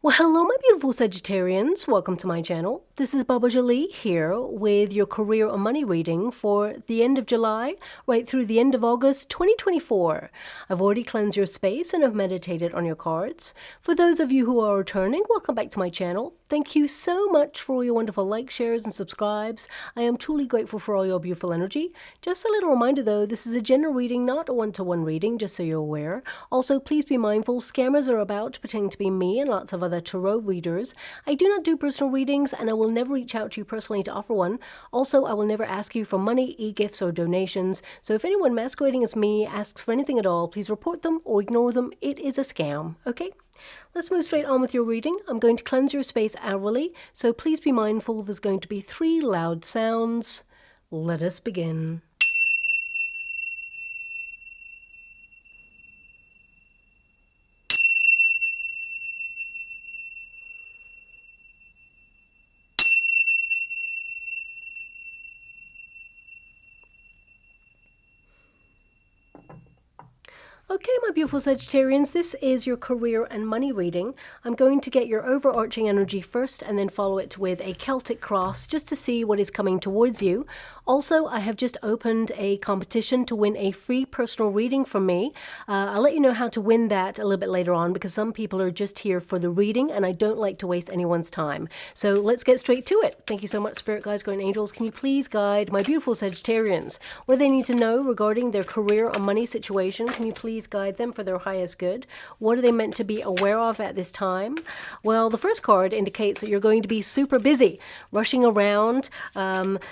Well, hello, my beautiful Sagittarians. Welcome to my channel. This is Baba Jolie here with your career or money reading for the end of July right through the end of August 2024. I've already cleansed your space and have meditated on your cards. For those of you who are returning, welcome back to my channel. Thank you so much for all your wonderful likes, shares, and subscribes. I am truly grateful for all your beautiful energy. Just a little reminder though, this is a general reading, not a one-to-one reading, just so you're aware. Also, please be mindful, scammers are about pretending to be me and lots of other tarot readers. I do not do personal readings and I will never reach out to you personally to offer one. Also, I will never ask you for money, e-gifts, or donations. So if anyone masquerading as me asks for anything at all, please report them or ignore them. It is a scam, okay? Let's move straight on with your reading. I'm going to cleanse your space hourly, so please be mindful there's going to be 3 loud sounds. Let us begin. Okay, my beautiful Sagittarians, this is your career and money reading. I'm going to get your overarching energy first and then follow it with a Celtic cross just to see what is coming towards you. Also, I have just opened a competition to win a free personal reading from me. I'll let you know how to win that a little bit later on because some people are just here for the reading and I don't like to waste anyone's time. So let's get straight to it. Thank you so much, Spirit Guides, Guardian Angels. Can you please guide my beautiful Sagittarians? What do they need to know regarding their career or money situation? Can you please guide them for their highest good? What are they meant to be aware of at this time? Well, the first card indicates that you're going to be super busy, rushing around.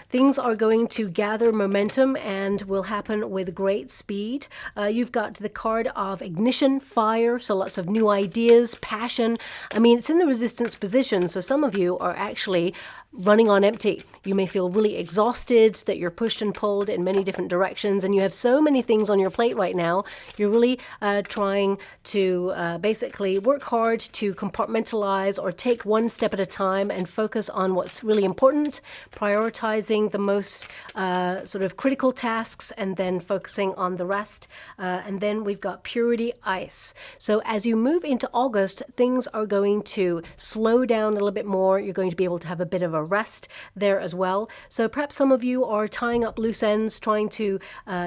Things are going to gather momentum and will happen with great speed. You've got the card of ignition, fire, so lots of new ideas, passion. I mean, it's in the resistance position, so some of you are actually running on empty. You may feel really exhausted, that you're pushed and pulled in many different directions, and you have so many things on your plate right now. You're really trying to basically work hard to compartmentalize or take one step at a time and focus on what's really important, prioritizing the most sort of critical tasks and then focusing on the rest. And then we've got purity ice. So as you move into August, things are going to slow down a little bit more. You're going to be able to have a bit of a rest there as well. So perhaps some of you are tying up loose ends, trying to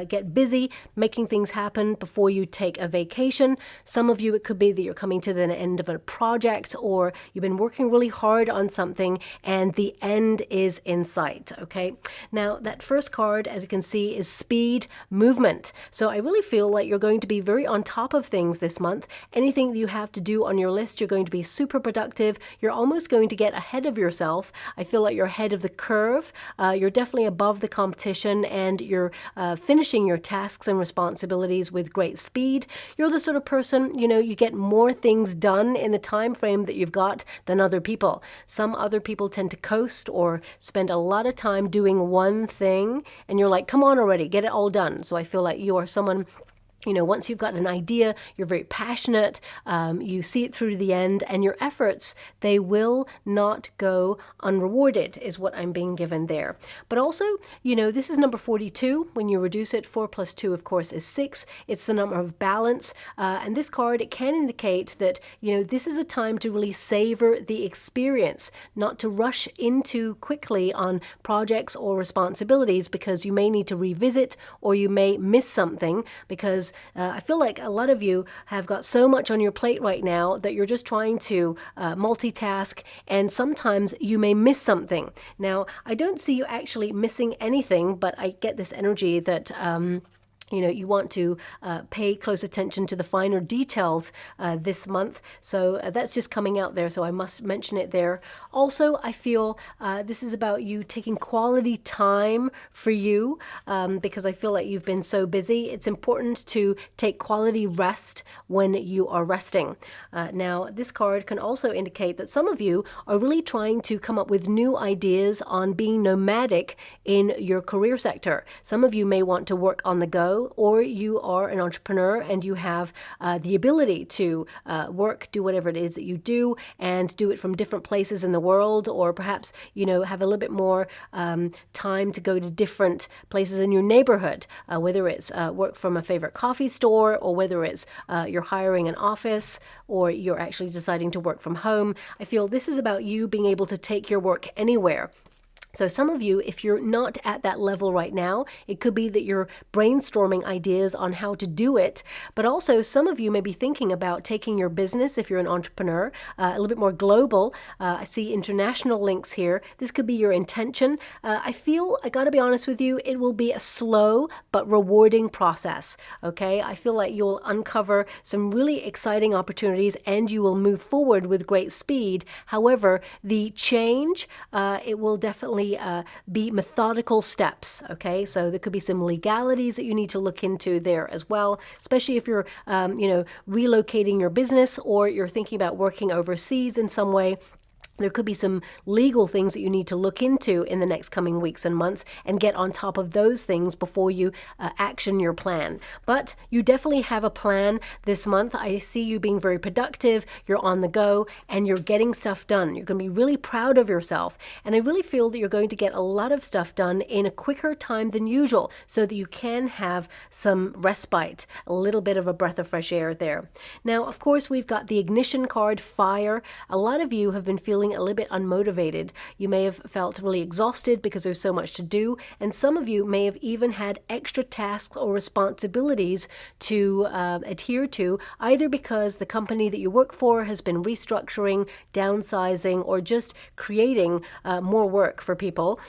get busy, making things happen before you take a vacation. Some of you, it could be that you're coming to the end of a project or you've been working really hard on something and the end is in sight, okay? Now, that first card, as you can see, is speed, movement. So I really feel like you're going to be very on top of things this month. Anything that you have to do on your list, you're going to be super productive. You're almost going to get ahead of yourself. I feel like you're ahead of the curve. You're definitely above the competition and you're finishing your tasks and responsibilities with great speed. You're the sort of person, you know, you get more things done in the time frame that you've got than other people. Some other people tend to coast or spend a lot of time doing one thing and you're like, come on already, get it all done. So I feel like you are someone, you know, once you've got an idea, you're very passionate, you see it through to the end, and your efforts, they will not go unrewarded, is what I'm being given there. But also, you know, this is number 42. When you reduce it, 4 plus 2, of course, is 6. It's the number of balance. And this card, it can indicate that, you know, this is a time to really savor the experience, not to rush into quickly on projects or responsibilities because you may need to revisit or you may miss something because I feel like a lot of you have got so much on your plate right now that you're just trying to multitask and sometimes you may miss something. Now, I don't see you actually missing anything, but I get this energy that you know, you want to pay close attention to the finer details this month. So that's just coming out there, so I must mention it there. Also, I feel this is about you taking quality time for you because I feel like you've been so busy. It's important to take quality rest when you are resting. Now, this card can also indicate that some of you are really trying to come up with new ideas on being nomadic in your career sector. Some of you may want to work on the go. solo, or you are an entrepreneur and you have the ability to do whatever it is that you do, and do it from different places in the world, or perhaps, have a little bit more time to go to different places in your neighborhood, whether it's work from a favorite coffee store, or whether it's you're hiring an office, or you're actually deciding to work from home. I feel this is about you being able to take your work anywhere. So some of you, if you're not at that level right now, it could be that you're brainstorming ideas on how to do it. But also some of you may be thinking about taking your business, if you're an entrepreneur, a little bit more global. I see international links here. This could be your intention. I feel, I got to be honest with you, it will be a slow but rewarding process. Okay, I feel like you'll uncover some really exciting opportunities and you will move forward with great speed. However, the change, it will definitely be methodical steps. Okay, so there could be some legalities that you need to look into there as well, especially if you're relocating your business, or you're thinking about working overseas in some way. There could be some legal things that you need to look into in the next coming weeks and months, and get on top of those things before you action your plan. But you definitely have a plan this month. I see you being very productive, you're on the go, and you're getting stuff done. You're going to be really proud of yourself. And I really feel that you're going to get a lot of stuff done in a quicker time than usual, so that you can have some respite, a little bit of a breath of fresh air there. Now, of course, we've got the ignition card, fire. A lot of you have been feeling a little bit unmotivated. You may have felt really exhausted because there's so much to do, and some of you may have even had extra tasks or responsibilities to adhere to, either because the company that you work for has been restructuring, downsizing, or just creating more work for people.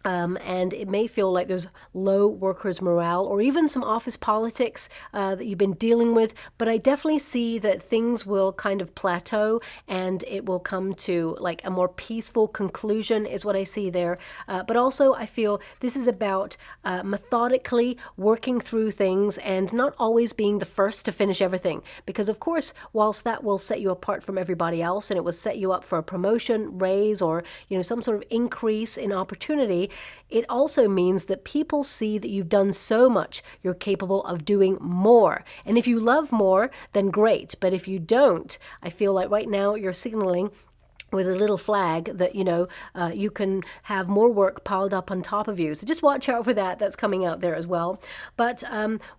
And it may feel like there's low workers' morale, or even some office politics that you've been dealing with. But I definitely see that things will kind of plateau, and it will come to like a more peaceful conclusion is what I see there. But also I feel this is about methodically working through things, and not always being the first to finish everything. Because of course, whilst that will set you apart from everybody else, and it will set you up for a promotion, raise, or some sort of increase in opportunity, it also means that people see that you've done so much, you're capable of doing more. And if you love more, then great. But if you don't, I feel like right now you're signaling with a little flag that, you can have more work piled up on top of you. So just watch out for that. That's coming out there as well. But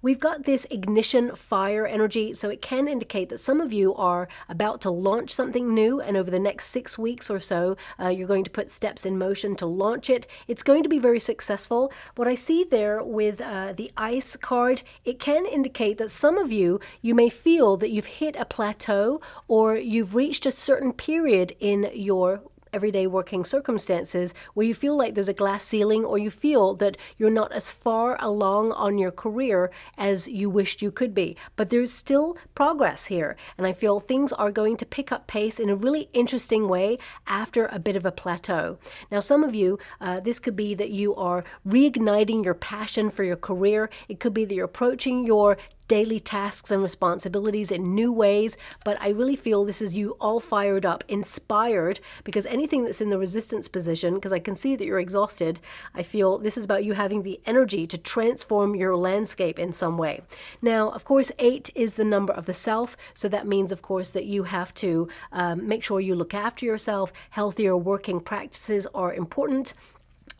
we've got this ignition fire energy. So it can indicate that some of you are about to launch something new. And over the next 6 weeks or so, you're going to put steps in motion to launch it. It's going to be very successful. What I see there with the ice card, it can indicate that some of you may feel that you've hit a plateau, or you've reached a certain period in your everyday working circumstances where you feel like there's a glass ceiling, or you feel that you're not as far along on your career as you wished you could be. But there's still progress here, and I feel things are going to pick up pace in a really interesting way after a bit of a plateau. Now, some of you, this could be that you are reigniting your passion for your career. It could be that you're approaching your daily tasks and responsibilities in new ways, but I really feel this is you all fired up, inspired, because anything that's in the resistance position, because I can see that you're exhausted, I feel this is about you having the energy to transform your landscape in some way. Now, of course, 8 is the number of the self, so that means, of course, that you have to make sure you look after yourself. Healthier working practices are important.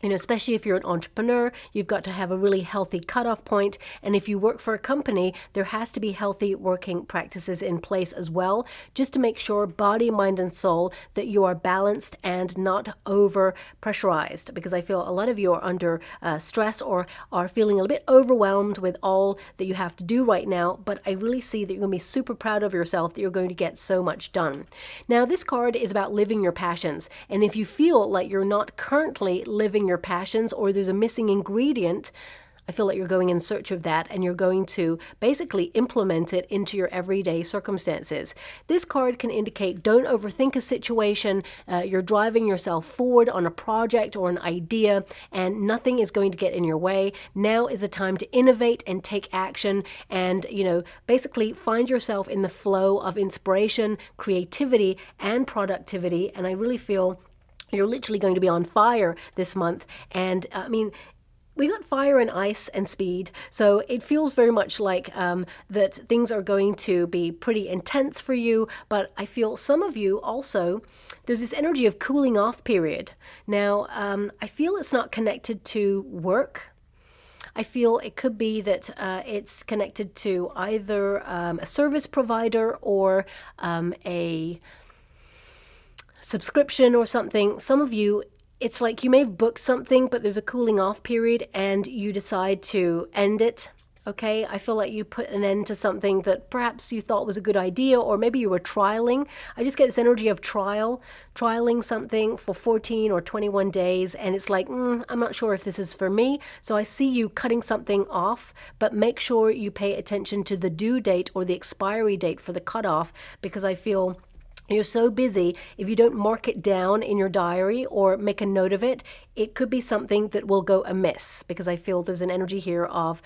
Especially if you're an entrepreneur, you've got to have a really healthy cutoff point. And if you work for a company, there has to be healthy working practices in place as well, just to make sure, body, mind, and soul, that you are balanced and not over pressurized. Because I feel a lot of you are under stress, or are feeling a little bit overwhelmed with all that you have to do right now. But I really see that you're going to be super proud of yourself, that you're going to get so much done. Now, this card is about living your passions. And if you feel like you're not currently living your passions, or there's a missing ingredient, I feel like you're going in search of that, and you're going to basically implement it into your everyday circumstances. This card can indicate don't overthink a situation. You're driving yourself forward on a project or an idea, and nothing is going to get in your way. Now is the time to innovate and take action, and basically find yourself in the flow of inspiration, creativity, and productivity. And I really feel you're literally going to be on fire this month. And I mean, We got fire and ice and speed, so it feels very much like that things are going to be pretty intense for you, but I feel some of you also, there's this energy of cooling off period. Now, I feel it's not connected to work. I feel it could be that it's connected to either a service provider or a subscription or something. Some of you, it's like you may have booked something, but there's a cooling off period and you decide to end it. Okay, I feel like you put an end to something that perhaps you thought was a good idea, or maybe you were trialing. I just get this energy of trialing something for 14 or 21 days, and it's like, I'm not sure if this is for me. So I see you cutting something off, but make sure you pay attention to the due date or the expiry date for the cutoff, because I feel you're so busy, if you don't mark it down in your diary or make a note of it, it could be something that will go amiss, because I feel there's an energy here of,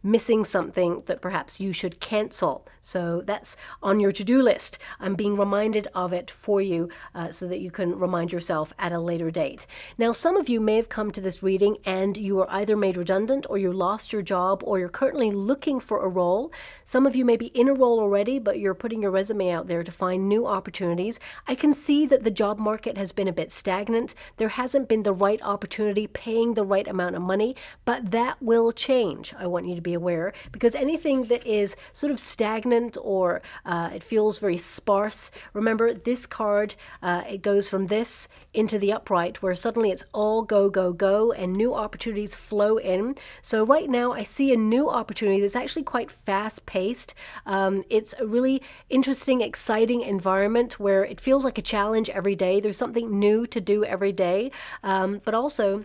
missing something that perhaps you should cancel. So that's on your to-do list. I'm being reminded of it for you so that you can remind yourself at a later date. Now, some of you may have come to this reading and you were either made redundant or you lost your job or you're currently looking for a role. Some of you may be in a role already, but you're putting your resume out there to find new opportunities. I can see that the job market has been a bit stagnant. There hasn't been the right opportunity paying the right amount of money, but that will change. I want you to be aware, because anything that is sort of stagnant or it feels very sparse, remember this card, it goes from this into the upright, where suddenly it's all go, go, go, and new opportunities flow in. So right now I see a new opportunity that's actually quite fast paced. It's a really interesting, exciting environment where it feels like a challenge every day. There's something new to do every day. But also,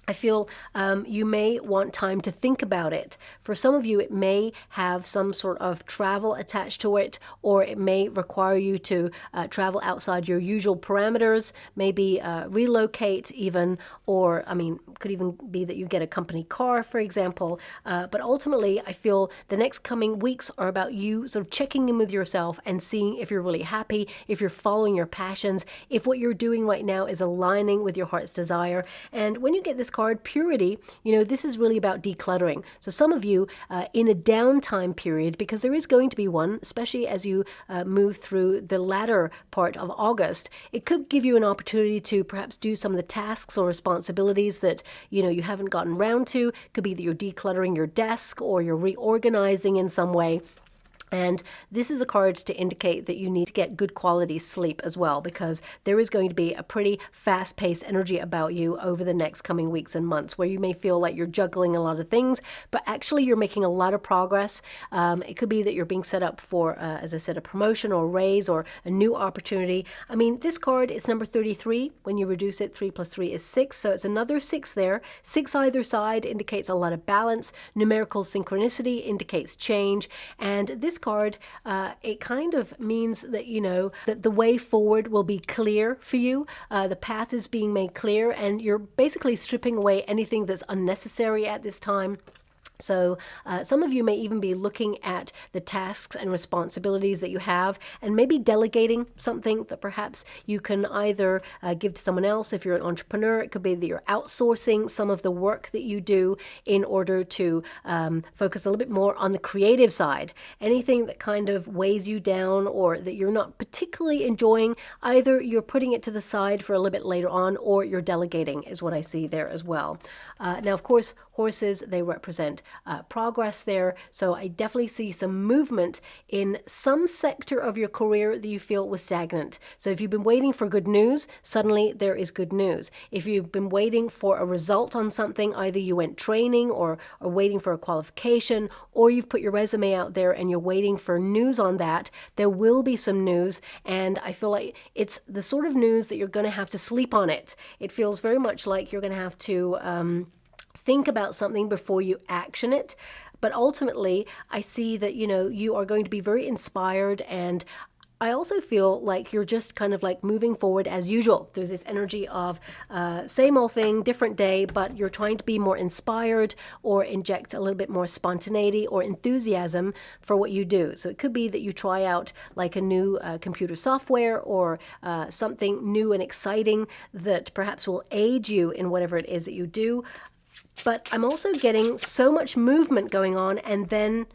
I feel you may want time to think about it. For some of you, it may have some sort of travel attached to it, or it may require you to travel outside your usual parameters, maybe relocate even, or, could even be that you get a company car, for example. But ultimately, I feel the next coming weeks are about you sort of checking in with yourself and seeing if you're really happy, if you're following your passions, if what you're doing right now is aligning with your heart's desire. And when you get this card, purity, this is really about decluttering. So some of you in a downtime period, because there is going to be one, especially as you move through the latter part of August, it could give you an opportunity to perhaps do some of the tasks or responsibilities that you haven't gotten around to. Could be that you're decluttering your desk or you're reorganizing in some way. And this is a card to indicate that you need to get good quality sleep as well, because there is going to be a pretty fast-paced energy about you over the next coming weeks and months, where you may feel like you're juggling a lot of things, but actually you're making a lot of progress. It could be that you're being set up for, as I said, a promotion or a raise or a new opportunity. This card is number 33. When you reduce it, 3 plus 3 is 6, so it's another 6 there. 6 either side indicates a lot of balance. Numerical synchronicity indicates change, and this card, it kind of means that, that the way forward will be clear for you. The path is being made clear, and you're basically stripping away anything that's unnecessary at this time. So some of you may even be looking at the tasks and responsibilities that you have and maybe delegating something that perhaps you can either give to someone else. If you're an entrepreneur, it could be that you're outsourcing some of the work that you do in order to focus a little bit more on the creative side. Anything that kind of weighs you down or that you're not particularly enjoying, either you're putting it to the side for a little bit later on, or you're delegating, is what I see there as well. Now, of course, horses, they represent progress there. So I definitely see some movement in some sector of your career that you feel was stagnant. So if you've been waiting for good news, suddenly there is good news. If you've been waiting for a result on something, either you went training or waiting for a qualification, or you've put your resume out there and you're waiting for news on that, there will be some news. And I feel like it's the sort of news that you're going to have to sleep on it. It feels very much like you're going to have to think about something before you action it. But ultimately, I see that, you are going to be very inspired, and I also feel like you're just kind of like moving forward as usual. There's this energy of same old thing, different day, but you're trying to be more inspired or inject a little bit more spontaneity or enthusiasm for what you do. So it could be that you try out like a new computer software or something new and exciting that perhaps will aid you in whatever it is that you do. But I'm also getting so much movement going on and then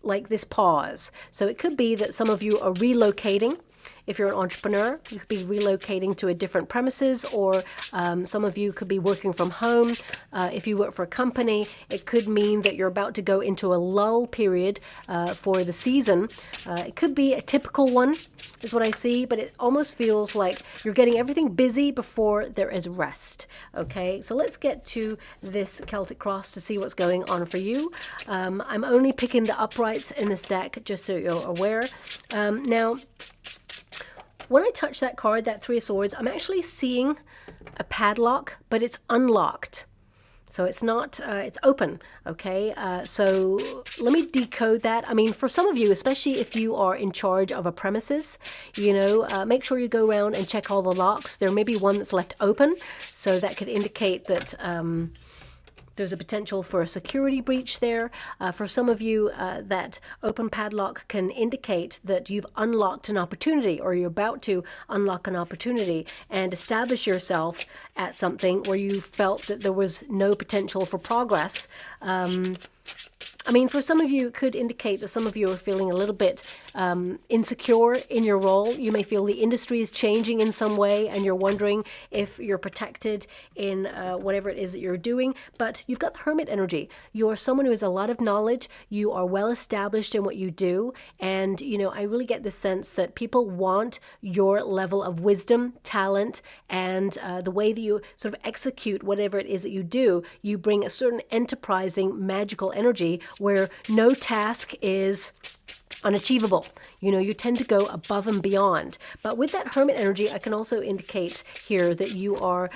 like this pause. So it could be that some of you are relocating. If you're an entrepreneur, you could be relocating to a different premises, or some of you could be working from home. If you work for a company, it could mean that you're about to go into a lull period for the season. It could be a typical one, is what I see, but it almost feels like you're getting everything busy before there is rest. Okay, so let's get to this Celtic Cross to see what's going on for you. I'm only picking the uprights in this deck, just so you're aware. Now, when I touch that card, that Three of Swords, I'm actually seeing a padlock, but it's unlocked. So it's not, it's open, okay? So let me decode that. I mean, for some of you, especially if you are in charge of a premises, you know, make sure you go around and check all the locks. There may be one that's left open, so that could indicate that there's a potential for a security breach there. For some of you, that open padlock can indicate that you've unlocked an opportunity, or you're about to unlock an opportunity and establish yourself at something where you felt that there was no potential for progress. I mean, for some of you, it could indicate that some of you are feeling a little bit insecure in your role. You may feel the industry is changing in some way and you're wondering if you're protected in whatever it is that you're doing. But you've got the Hermit energy. You are someone who has a lot of knowledge. You are well established in what you do. And, you know, I really get the sense that people want your level of wisdom, talent, and the way that you sort of execute whatever it is that you do. You bring a certain enterprising, magical energy where no task is unachievable. You know, you tend to go above and beyond. But with that Hermit energy, I can also indicate here that you are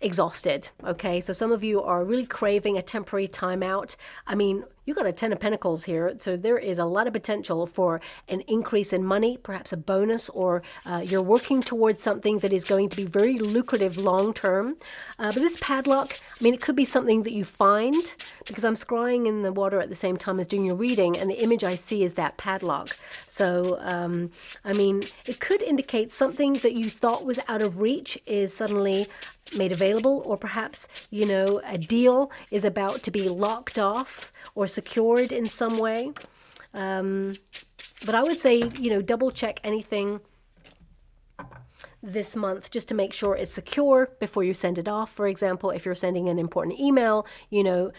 exhausted. Okay, so some of you are really craving a temporary timeout. I mean, you got a Ten of Pentacles here, so there is a lot of potential for an increase in money, perhaps a bonus, or you're working towards something that is going to be very lucrative long term. But this padlock, I mean, it could be something that you find, because I'm scrying in the water at the same time as doing your reading, and the image I see is that padlock. So, I mean, it could indicate something that you thought was out of reach is suddenly made available, or perhaps, you know, a deal is about to be locked off or secured in some way. But I would say, you know, double check anything this month just to make sure it's secure before you send it off. For example, if you're sending an important email, you know,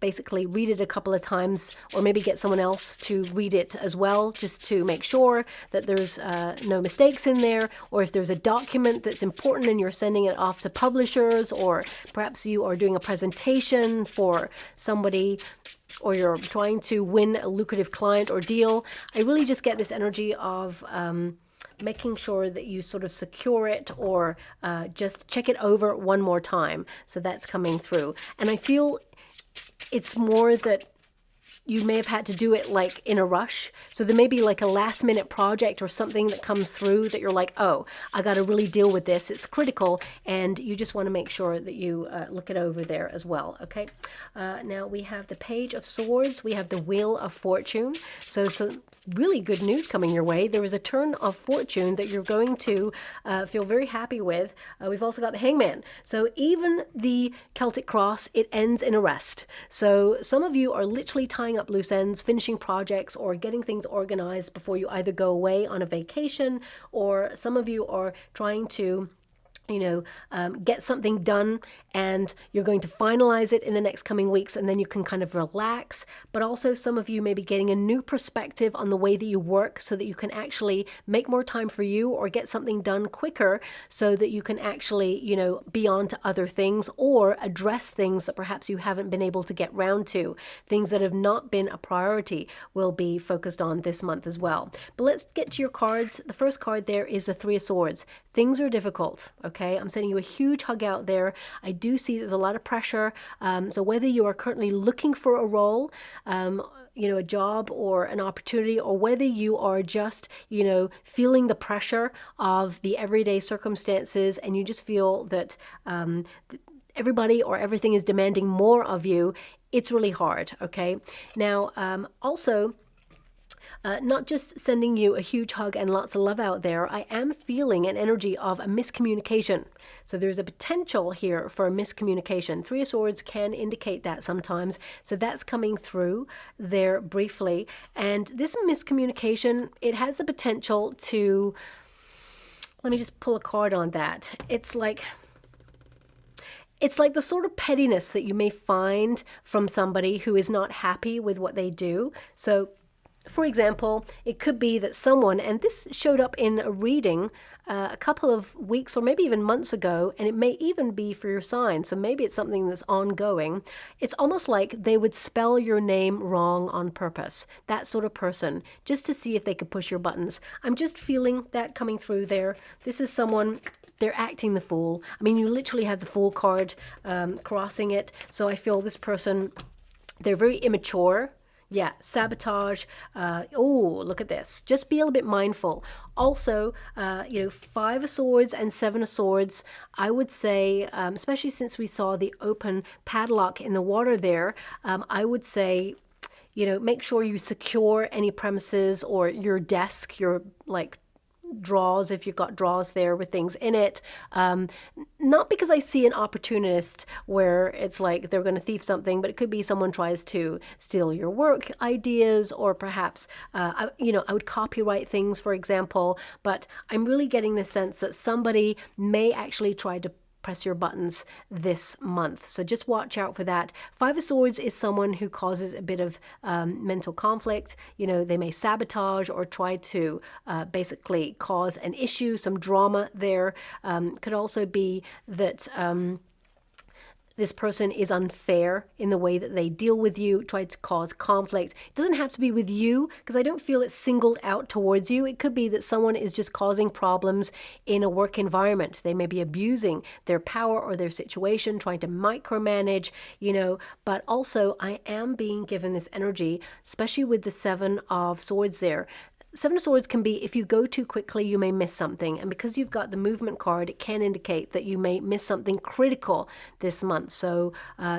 basically read it a couple of times, or maybe get someone else to read it as well, just to make sure that there's no mistakes in there. Or if there's a document that's important and you're sending it off to publishers, or perhaps you are doing a presentation for somebody, or you're trying to win a lucrative client or deal, I really just get this energy of making sure that you sort of secure it, or just check it over one more time. So that's coming through. And I feel it's more that you may have had to do it like in a rush. So there may be like a last minute project or something that comes through that you're like, oh, I got to really deal with this. It's critical. And you just want to make sure that you look it over there as well. Okay. Now we have the Page of Swords. We have the Wheel of Fortune. So some really good news coming your way. There is a turn of fortune that you're going to feel very happy with. We've also got the Hangman. So even the Celtic Cross, it ends in a rest. So some of you are literally tying up loose ends, finishing projects, or getting things organized before you either go away on a vacation, or some of you are trying to, you know, get something done, and you're going to finalize it in the next coming weeks, and then you can kind of relax. But also some of you may be getting a new perspective on the way that you work, so that you can actually make more time for you, or get something done quicker, so that you can actually, you know, be on to other things, or address things that perhaps you haven't been able to get round to. Things that have not been a priority will be focused on this month as well. But let's get to your cards. The first card there is the Three of Swords. Things are difficult. Okay, I'm sending you a huge hug out there. I do see there's a lot of pressure. So whether you are currently looking for a role, you know, a job or an opportunity, or whether you are just, you know, feeling the pressure of the everyday circumstances, and you just feel that everybody or everything is demanding more of you, it's really hard. Okay. Now, also, Not just sending you a huge hug and lots of love out there, I am feeling an energy of a miscommunication. So there's a potential here for a miscommunication. Three of Swords can indicate that sometimes. So that's coming through there briefly. And this miscommunication, it has the potential to, let me just pull a card on that. It's like the sort of pettiness that you may find from somebody who is not happy with what they do. So for example, it could be that someone, and this showed up in a reading a couple of weeks or maybe even months ago, and it may even be for your sign, so maybe it's something that's ongoing. It's almost like they would spell your name wrong on purpose, that sort of person, just to see if they could push your buttons. I'm just feeling that coming through there. This is someone, they're acting the fool. I mean, you literally have the Fool card crossing it, so I feel this person, they're very immature. Yeah, sabotage. Oh, look at this. Just be a little bit mindful. Also, Five of Swords and Seven of Swords, I would say, especially since we saw the open padlock in the water there, I would say, make sure you secure any premises or your desk, your drawers, if you've got drawers there with things in it. Not because I see an opportunist where it's like they're going to thief something, but it could be someone tries to steal your work ideas, or perhaps I would copyright things, for example. But I'm really getting the sense that somebody may actually try to press your buttons this month. So just watch out for that. Five of Swords is someone who causes a bit of mental conflict. They may sabotage or try to basically cause an issue, some drama there. Could also be that this person is unfair in the way that they deal with you, try to cause conflict. It doesn't have to be with you, because I don't feel it's singled out towards you. It could be that someone is just causing problems in a work environment. They may be abusing their power or their situation, trying to micromanage, but also I am being given this energy, especially with the Seven of Swords there. Seven of Swords can be, if you go too quickly, you may miss something. And because you've got the movement card, it can indicate that you may miss something critical this month. So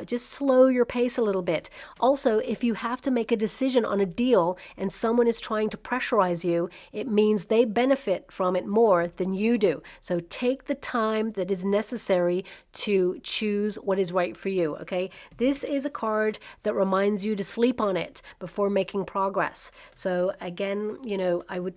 just slow your pace a little bit. Also, if you have to make a decision on a deal and someone is trying to pressurize you, it means they benefit from it more than you do. So take the time that is necessary to choose what is right for you, okay? This is a card that reminds you to sleep on it before making progress. So again, I would,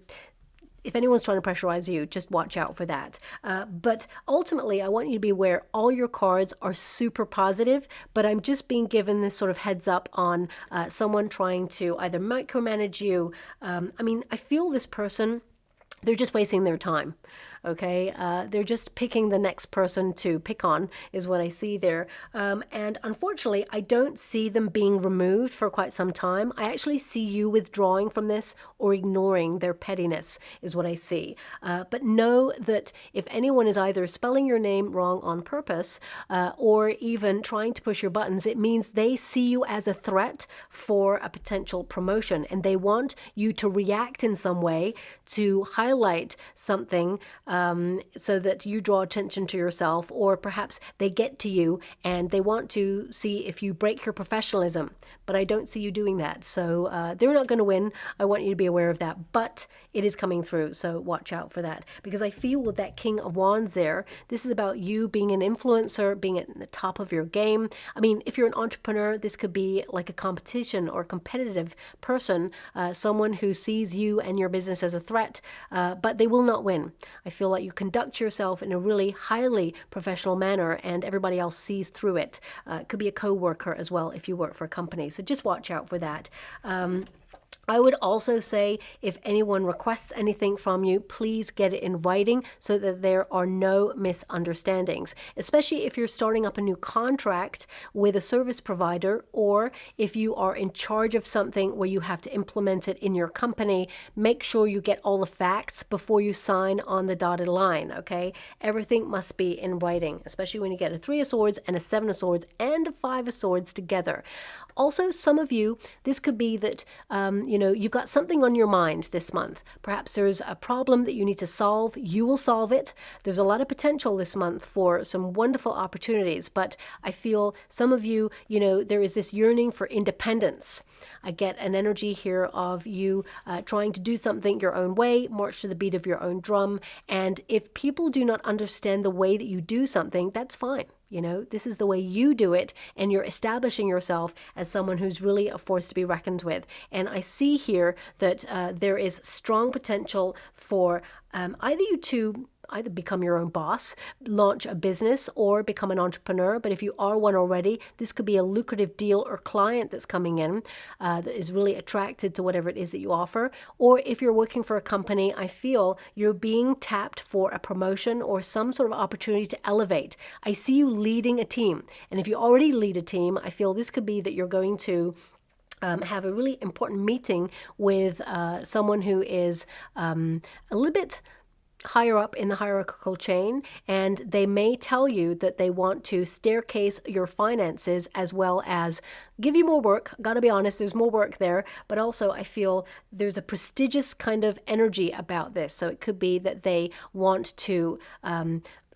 if anyone's trying to pressurize you, just watch out for that. But ultimately, I want you to be aware all your cards are super positive, but I'm just being given this sort of heads up on someone trying to either micromanage you. I feel this person, they're just wasting their time. Okay, they're just picking the next person to pick on, is what I see there. And unfortunately, I don't see them being removed for quite some time. I actually see you withdrawing from this or ignoring their pettiness, is what I see. But know that if anyone is either spelling your name wrong on purpose or even trying to push your buttons, it means they see you as a threat for a potential promotion, and they want you to react in some way to highlight something so that you draw attention to yourself, or perhaps they get to you and they want to see if you break your professionalism. But I don't see you doing that. So they're not going to win. I want you to be aware of that. But it is coming through, so watch out for that. Because I feel with that King of Wands there, this is about you being an influencer, being at the top of your game. I mean, if you're an entrepreneur, this could be like a competition or competitive person, someone who sees you and your business as a threat, but they will not win. I feel like you conduct yourself in a really highly professional manner and everybody else sees through it. It could be a co-worker as well if you work for a company. So just watch out for that. I would also say if anyone requests anything from you, please get it in writing so that there are no misunderstandings, especially if you're starting up a new contract with a service provider, or if you are in charge of something where you have to implement it in your company. Make sure you get all the facts before you sign on the dotted line, okay? Everything must be in writing, especially when you get a Three of Swords and a Seven of Swords and a Five of Swords together. Also, some of you, this could be that, you've got something on your mind this month. Perhaps there's a problem that you need to solve. You will solve it. There's a lot of potential this month for some wonderful opportunities, but I feel some of you, there is this yearning for independence. I get an energy here of you trying to do something your own way, march to the beat of your own drum. And if people do not understand the way that you do something, that's fine. This is the way you do it, and you're establishing yourself as someone who's really a force to be reckoned with. And I see here that there is strong potential for either you to either become your own boss, launch a business, or become an entrepreneur. But if you are one already, this could be a lucrative deal or client that's coming in that is really attracted to whatever it is that you offer. Or if you're working for a company, I feel you're being tapped for a promotion or some sort of opportunity to elevate. I see you leading a team. And if you already lead a team, I feel this could be that you're going to have a really important meeting with someone who is a little bit higher up in the hierarchical chain, and they may tell you that they want to staircase your finances as well as give you more work. Gotta be honest, there's more work there, but also I feel there's a prestigious kind of energy about this. So it could be that they want to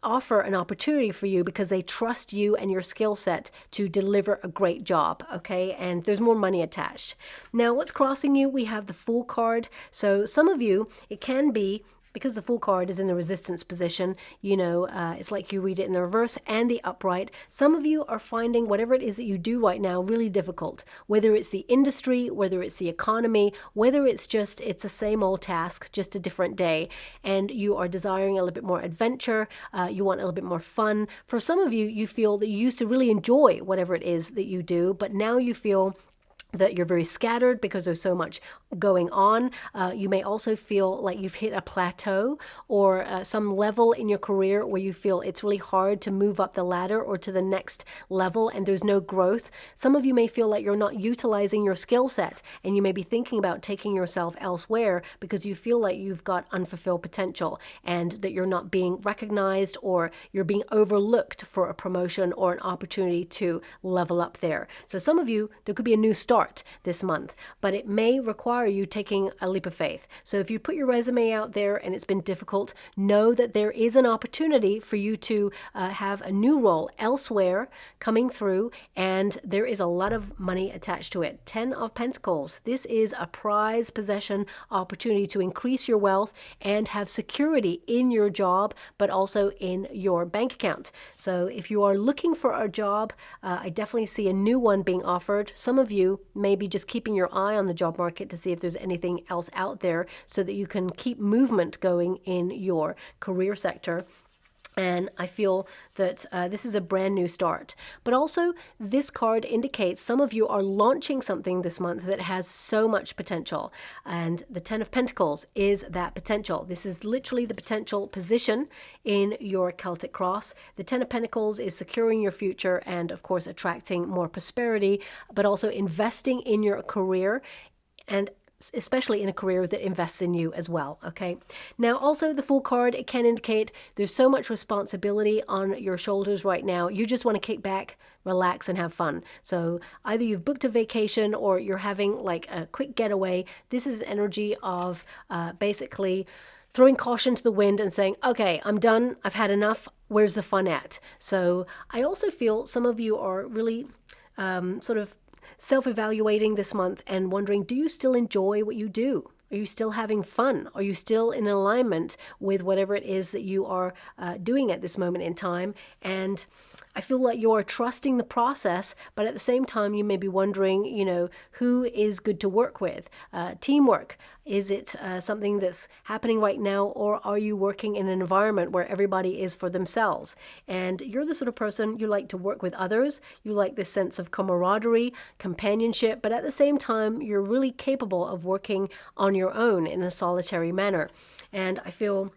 offer an opportunity for you because they trust you and your skill set to deliver a great job, okay? And there's more money attached. Now, what's crossing you? We have the Fool card. So some of you, it can be because the Fool card is in the resistance position, it's like you read it in the reverse and the upright. Some of you are finding whatever it is that you do right now really difficult, whether it's the industry, whether it's the economy, whether it's the same old task, just a different day, and you are desiring a little bit more adventure, you want a little bit more fun. For some of you, you feel that you used to really enjoy whatever it is that you do, but now you feel that you're very scattered because there's so much going on. You may also feel like you've hit a plateau or some level in your career where you feel it's really hard to move up the ladder or to the next level and there's no growth. Some of you may feel like you're not utilizing your skill set and you may be thinking about taking yourself elsewhere because you feel like you've got unfulfilled potential and that you're not being recognized or you're being overlooked for a promotion or an opportunity to level up there. So some of you, there could be a new start this month, but it may require you taking a leap of faith. So if you put your resume out there and it's been difficult, know that there is an opportunity for you to have a new role elsewhere coming through, and there is a lot of money attached to it. 10 of Pentacles. This is a prize possession opportunity to increase your wealth and have security in your job, but also in your bank account. So if you are looking for a job, I definitely see a new one being offered. Some of you maybe just keeping your eye on the job market to see if there's anything else out there so that you can keep movement going in your career sector. And I feel that this is a brand new start. But also, this card indicates some of you are launching something this month that has so much potential. And the 10 of Pentacles is that potential. This is literally the potential position in your Celtic cross. The 10 of Pentacles is securing your future and, of course, attracting more prosperity, but also investing in your career and especially in a career that invests in you as well, okay? Now, also the Fool card, it can indicate there's so much responsibility on your shoulders right now. You just want to kick back, relax, and have fun. So either you've booked a vacation or you're having like a quick getaway. This is an energy of basically throwing caution to the wind and saying, okay, I'm done. I've had enough. Where's the fun at? So I also feel some of you are really sort of self-evaluating this month and wondering, do you still enjoy what you do? Are you still having fun? Are you still in alignment with whatever it is that you are doing at this moment in time? And I feel like you're trusting the process, but at the same time, you may be wondering, who is good to work with? Teamwork. Is it something that's happening right now, or are you working in an environment where everybody is for themselves? And you're the sort of person, you like to work with others. You like this sense of camaraderie, companionship, but at the same time, you're really capable of working on your own in a solitary manner. And I feel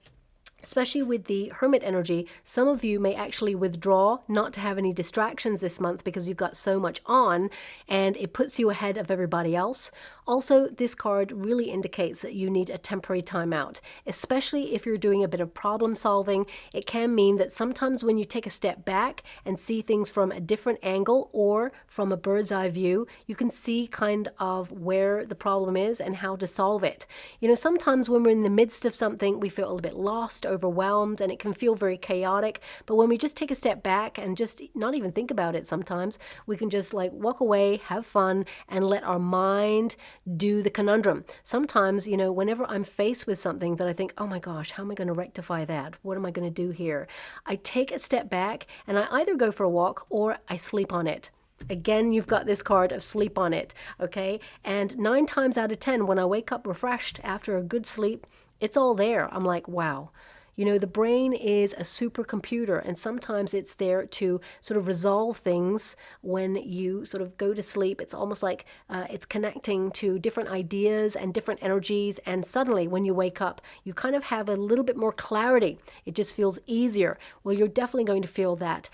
especially with the Hermit energy, some of you may actually withdraw not to have any distractions this month because you've got so much on and it puts you ahead of everybody else. Also, this card really indicates that you need a temporary timeout, especially if you're doing a bit of problem solving. It can mean that sometimes when you take a step back and see things from a different angle or from a bird's eye view, you can see kind of where the problem is and how to solve it. You know, sometimes when we're in the midst of something, we feel a little bit lost, overwhelmed, and it can feel very chaotic. But when we just take a step back and just not even think about it sometimes, we can just like walk away, have fun, and let our mind do the conundrum. Sometimes, you know, whenever I'm faced with something that I think, oh my gosh, how am I going to rectify that? What am I going to do here? I take a step back and I either go for a walk or I sleep on it. Again, you've got this card of sleep on it, okay? And 9 times out of 10, when I wake up refreshed after a good sleep, it's all there. I'm like, wow. You know, the brain is a supercomputer, and sometimes it's there to sort of resolve things when you sort of go to sleep. It's almost like it's connecting to different ideas and different energies, and suddenly when you wake up, you kind of have a little bit more clarity. It just feels easier. Well, you're definitely going to feel that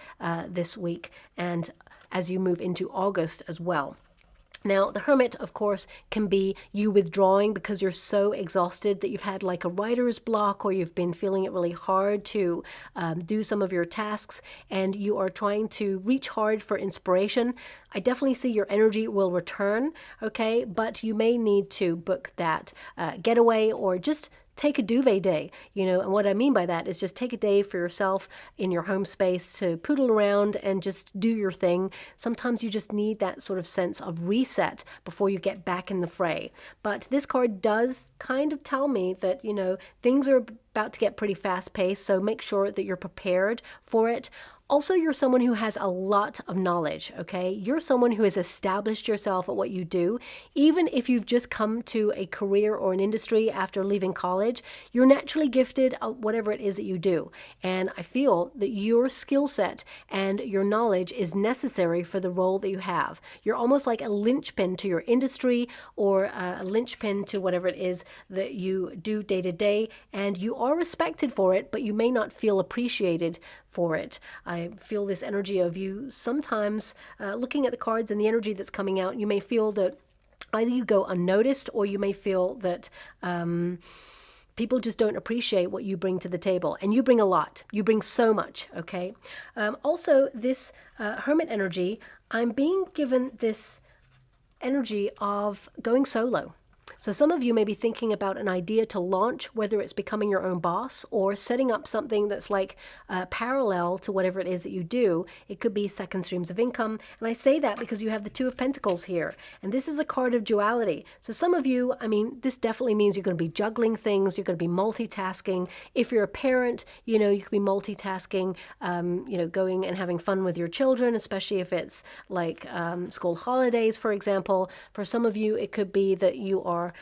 this week, and as you move into August as well. Now, the Hermit, of course, can be you withdrawing because you're so exhausted that you've had like a writer's block or you've been feeling it really hard to do some of your tasks and you are trying to reach hard for inspiration. I definitely see your energy will return, okay? But you may need to book that getaway or just take a duvet day, you know, and what I mean by that is just take a day for yourself in your home space to poodle around and just do your thing. Sometimes you just need that sort of sense of reset before you get back in the fray. But this card does kind of tell me that, you know, things are about to get pretty fast paced, so make sure that you're prepared for it. Also, you're someone who has a lot of knowledge, okay? You're someone who has established yourself at what you do. Even if you've just come to a career or an industry after leaving college, you're naturally gifted at whatever it is that you do. And I feel that your skill set and your knowledge is necessary for the role that you have. You're almost like a linchpin to your industry or a linchpin to whatever it is that you do day to day. And you are respected for it, but you may not feel appreciated for it. I feel this energy of you sometimes looking at the cards and the energy that's coming out, you may feel that either you go unnoticed or you may feel that people just don't appreciate what you bring to the table. And you bring a lot. You bring so much, okay? Also, this Hermit energy, I'm being given this energy of going solo. So some of you may be thinking about an idea to launch, whether it's becoming your own boss or setting up something that's like parallel to whatever it is that you do. It could be second streams of income. And I say that because you have the Two of Pentacles here. And this is a card of duality. So some of you, I mean, this definitely means you're going to be juggling things. You're going to be multitasking. If you're a parent, you know, you could be multitasking, you know, going and having fun with your children, especially if it's like school holidays, for example. For some of you, it could be that you are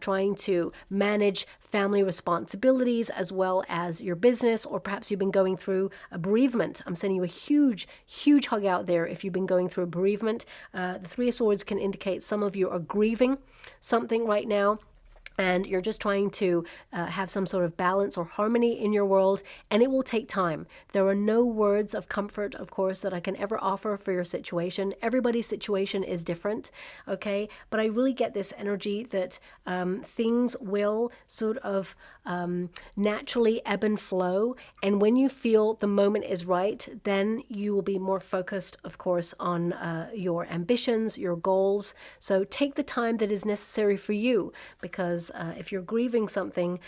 trying to manage family responsibilities as well as your business, or perhaps you've been going through a bereavement. I'm sending you a huge, huge hug out there if you've been going through a bereavement. The Three of Swords can indicate some of you are grieving something right now, and you're just trying to have some sort of balance or harmony in your world, and it will take time. There are no words of comfort, of course, that I can ever offer for your situation. Everybody's situation is different, okay? But I really get this energy that things will sort of naturally ebb and flow, and when you feel the moment is right, then you will be more focused, of course, on your ambitions, your goals. So take the time that is necessary for you, because if you're grieving something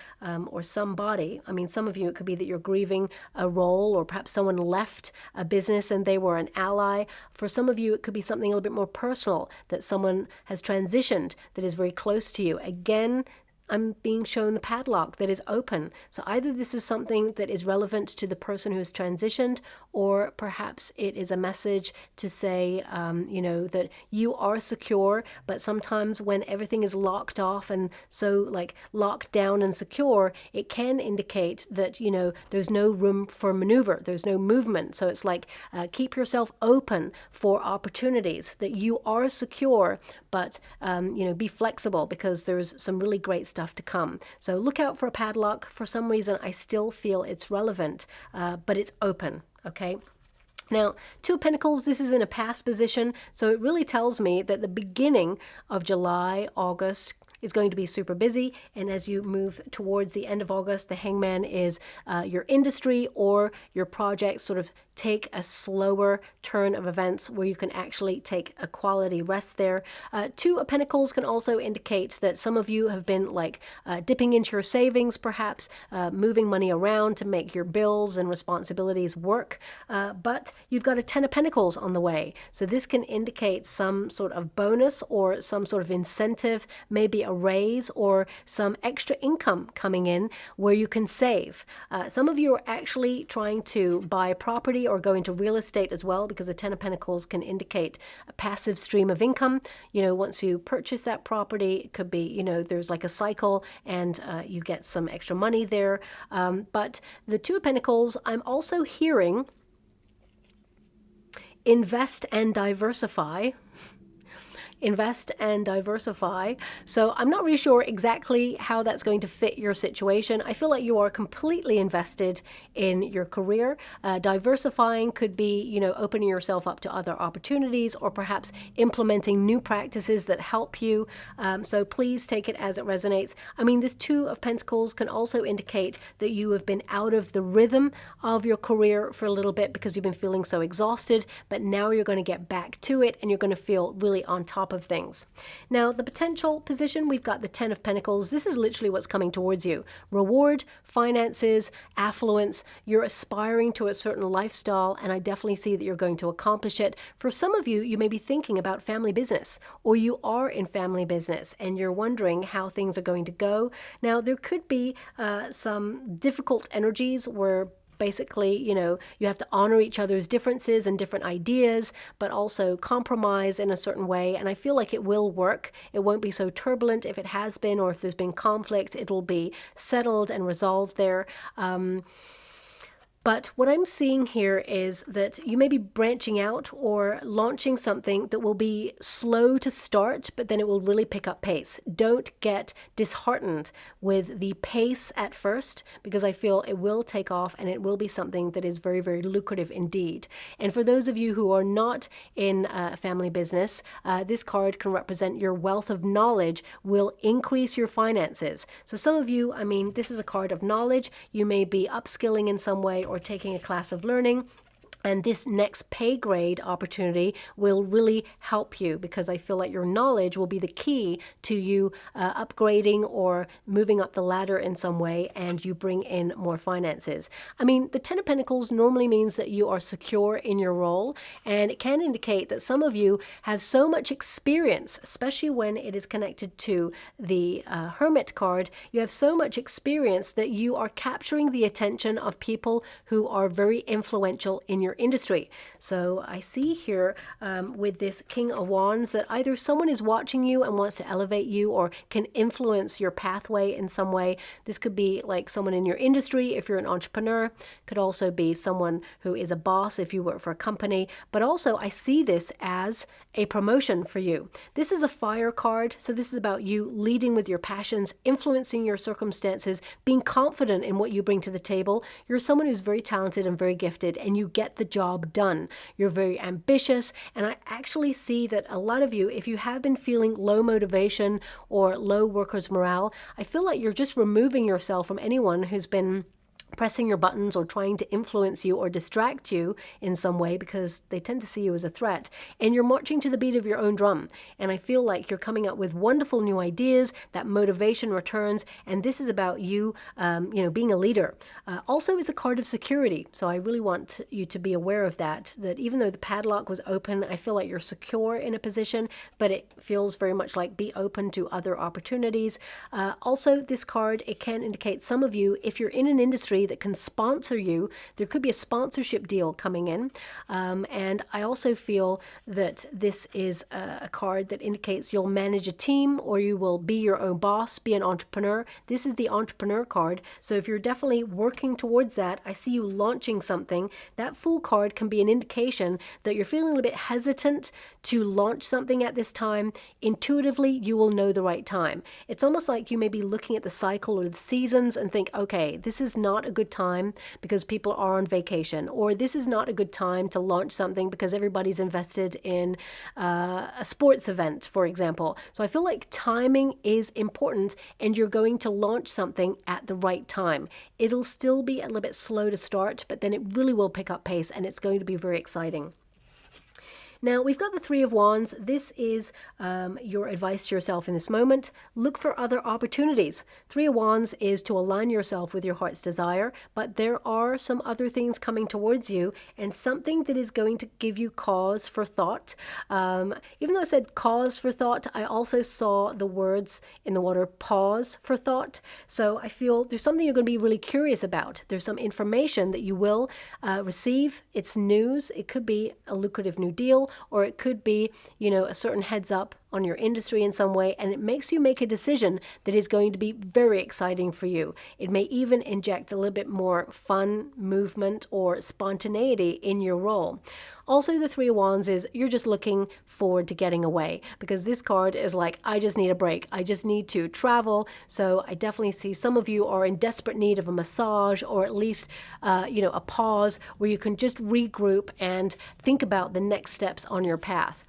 or somebody, I mean, some of you, it could be that you're grieving a role, or perhaps someone left a business and they were an ally. For some of you, it could be something a little bit more personal, that someone has transitioned that is very close to you. Again, I'm being shown the padlock that is open. So either this is something that is relevant to the person who has transitioned, or perhaps it is a message to say, you know, that you are secure, but sometimes when everything is locked off and so like locked down and secure, it can indicate that, you know, there's no room for maneuver, there's no movement. So it's like keep yourself open for opportunities, that you are secure, but, you know, be flexible, because there's some really great stuff stuff to come. So look out for a padlock. For some reason, I still feel it's relevant, but it's open, okay? Now, Two of Pentacles, this is in a past position, so it really tells me that the beginning of July, August is going to be super busy, and as you move towards the end of August, the Hangman is your industry or your projects sort of take a slower turn of events where you can actually take a quality rest there. Two of Pentacles can also indicate that some of you have been like dipping into your savings, perhaps moving money around to make your bills and responsibilities work, but you've got a Ten of Pentacles on the way. So this can indicate some sort of bonus or some sort of incentive, maybe a raise or some extra income coming in where you can save. Some of you are actually trying to buy property or go into real estate as well, because the Ten of Pentacles can indicate a passive stream of income. You know, once you purchase that property, it could be, you know, there's like a cycle and you get some extra money there. But the Two of Pentacles, I'm also hearing invest and diversify. Invest and diversify. So I'm not really sure exactly how that's going to fit your situation. I feel like you are completely invested in your career. Diversifying could be, you know, opening yourself up to other opportunities or perhaps implementing new practices that help you. So please take it as it resonates. I mean, this Two of Pentacles can also indicate that you have been out of the rhythm of your career for a little bit because you've been feeling so exhausted, but now you're going to get back to it and you're going to feel really on top of things. Now, the potential position, we've got the Ten of Pentacles. This is literally what's coming towards you. Reward, finances, affluence. You're aspiring to a certain lifestyle, and I definitely see that you're going to accomplish it. For some of you, you may be thinking about family business, or you are in family business, and you're wondering how things are going to go. Now, there could be some difficult energies where basically, you know, you have to honor each other's differences and different ideas, but also compromise in a certain way. And I feel like it will work. It won't be so turbulent if it has been, or if there's been conflict, it'll be settled and resolved there. But what I'm seeing here is that you may be branching out or launching something that will be slow to start, but then it will really pick up pace. Don't get disheartened with the pace at first, because I feel it will take off and it will be something that is very, very lucrative indeed. And for those of you who are not in family business, this card can represent your wealth of knowledge will increase your finances. So some of you, I mean, this is a card of knowledge. You may be upskilling in some way or taking a class of learning. And this next pay grade opportunity will really help you, because I feel like your knowledge will be the key to you upgrading or moving up the ladder in some way, and you bring in more finances. I mean, the Ten of Pentacles normally means that you are secure in your role, and it can indicate that some of you have so much experience, especially when it is connected to the Hermit card. You have so much experience that you are capturing the attention of people who are very influential in your industry. So I see here with this King of Wands that either someone is watching you and wants to elevate you or can influence your pathway in some way. This could be like someone in your industry if you're an entrepreneur. Could also be someone who is a boss if you work for a company. But also I see this as a promotion for you. This is a fire card, so this is about you leading with your passions, influencing your circumstances, being confident in what you bring to the table. You're someone who's very talented and very gifted, and you get the job done. You're very ambitious, and I actually see that a lot of you, if you have been feeling low motivation or low workers' morale, I feel like you're just removing yourself from anyone who's been pressing your buttons or trying to influence you or distract you in some way, because they tend to see you as a threat, and you're marching to the beat of your own drum. And I feel like you're coming up with wonderful new ideas, that motivation returns, and this is about you, being a leader. Also is a card of security, so I really want you to be aware of that even though the padlock was open, I feel like you're secure in a position, but it feels very much like be open to other opportunities. Also, this card, it can indicate some of you, if you're in an industry that can sponsor you. There could be a sponsorship deal coming in. And I also feel that this is a card that indicates you'll manage a team, or you will be your own boss, be an entrepreneur. This is the entrepreneur card. So if you're definitely working towards that, I see you launching something. That Fool card can be an indication that you're feeling a bit hesitant to launch something at this time. Intuitively, you will know the right time. It's almost like you may be looking at the cycle or the seasons and think, okay, this is not a good time because people are on vacation, or this is not a good time to launch something because everybody's invested in a sports event, for example. So I feel like timing is important, and you're going to launch something at the right time. It'll still be a little bit slow to start, but then it really will pick up pace, and it's going to be very exciting. Now, we've got the Three of Wands. This is your advice to yourself in this moment. Look for other opportunities. Three of Wands is to align yourself with your heart's desire, but there are some other things coming towards you, and something that is going to give you cause for thought. Even though I said cause for thought, I also saw the words in the water, pause for thought. So I feel there's something you're going to be really curious about. There's some information that you will receive. It's news. It could be a lucrative new deal, or it could be, a certain heads up on your industry in some way, and it makes you make a decision that is going to be very exciting for you. It may even inject a little bit more fun, movement, or spontaneity in your role. Also, the Three of Wands is you're just looking forward to getting away, because this card is like, I just need a break. I just need to travel. So I definitely see some of you are in desperate need of a massage, or at least, a pause where you can just regroup and think about the next steps on your path.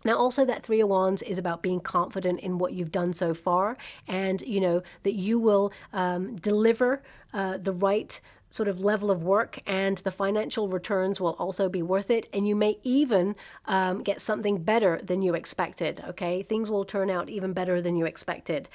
Now, also that Three of Wands is about being confident in what you've done so far, and, that you will deliver the right sort of level of work, and the financial returns will also be worth it, and you may even get something better than you expected. Okay, things will turn out even better than you expected.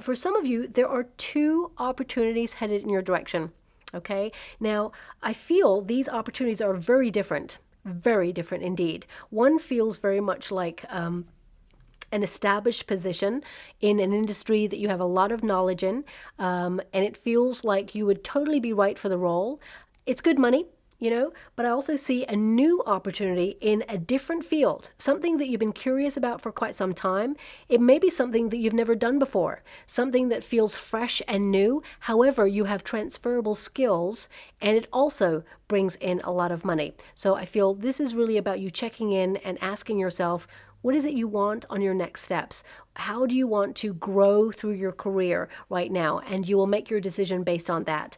For some of you, there are two opportunities headed in your direction. Okay, now I feel these opportunities are very different indeed. One feels very much like an established position in an industry that you have a lot of knowledge in, and it feels like you would totally be right for the role. It's good money, but I also see a new opportunity in a different field, something that you've been curious about for quite some time. It may be something that you've never done before, something that feels fresh and new. However, you have transferable skills, and it also brings in a lot of money. So I feel this is really about you checking in and asking yourself, what is it you want on your next steps? How do you want to grow through your career right now? And you will make your decision based on that.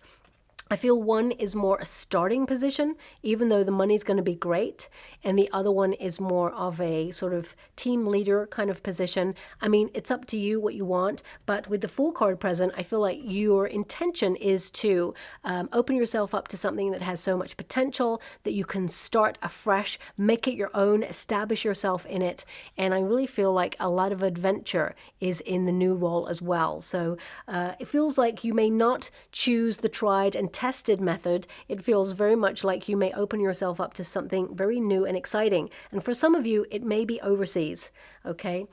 I feel one is more a starting position, even though the money's going to be great, and the other one is more of a sort of team leader kind of position. I mean, it's up to you what you want, but with the Fool card present, I feel like your intention is to open yourself up to something that has so much potential that you can start afresh, make it your own, establish yourself in it, and I really feel like a lot of adventure is in the new role as well. So it feels like you may not choose the tried and tested method. It feels very much like you may open yourself up to something very new and exciting. And for some of you, it may be overseas. Okay,